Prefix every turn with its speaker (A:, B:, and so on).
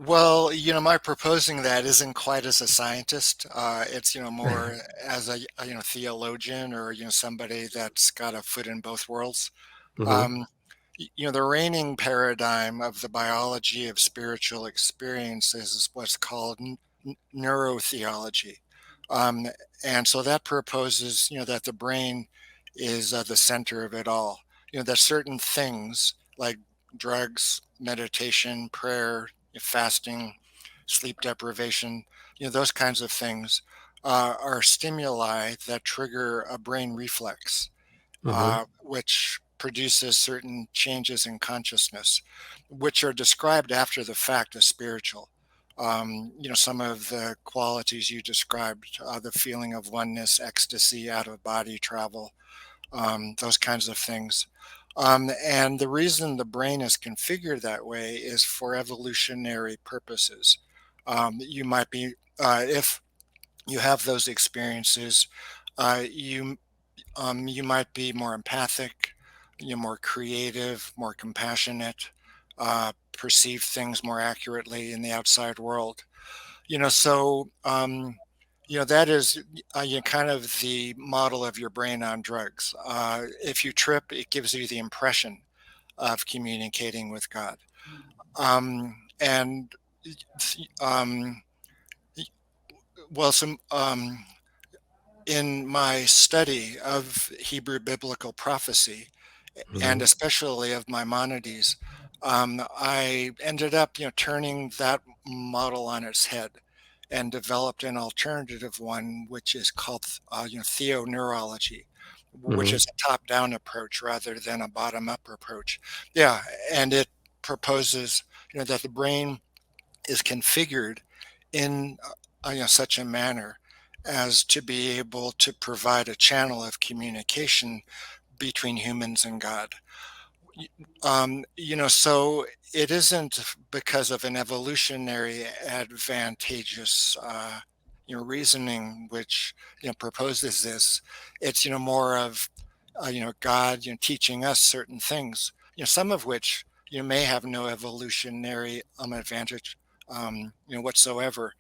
A: Well, my proposing that isn't quite as a scientist. It's, more as a theologian or, somebody that's got a foot in both worlds.
B: Hmm.
A: Um, the reigning paradigm of the biology of spiritual experiences is what's called neurotheology. Um, and so that proposes, that the brain is the center of it all. That certain things like drugs, meditation, prayer, fasting, sleep deprivation, those kinds of things are stimuli that trigger a brain reflex,
B: Hmm.
A: which produces certain changes in consciousness, which are described after the fact as spiritual. Some of the qualities you described, the feeling of oneness, ecstasy, out of body travel, those kinds of things. And the reason the brain is configured that way is for evolutionary purposes. You might be, if you have those experiences, you might be more empathic, more creative, more compassionate, perceive things more accurately in the outside world. That is kind of the model of your brain on drugs. If you trip, it gives you the impression of communicating with God. And um, well, some In my study of Hebrew biblical prophecy, and
B: Hmm.
A: especially of Maimonides, I ended up, turning that model on its head and developed an alternative one, which is called, theoneurology, which
B: Hmm.
A: is a top-down approach rather than a bottom-up approach. Yeah, and it proposes, that the brain is configured in such a manner as to be able to provide a channel of communication between humans and God. So it isn't because of an evolutionary advantageous, reasoning which, proposes this. It's, more of, God, teaching us certain things, some of which, may have no evolutionary advantage, whatsoever.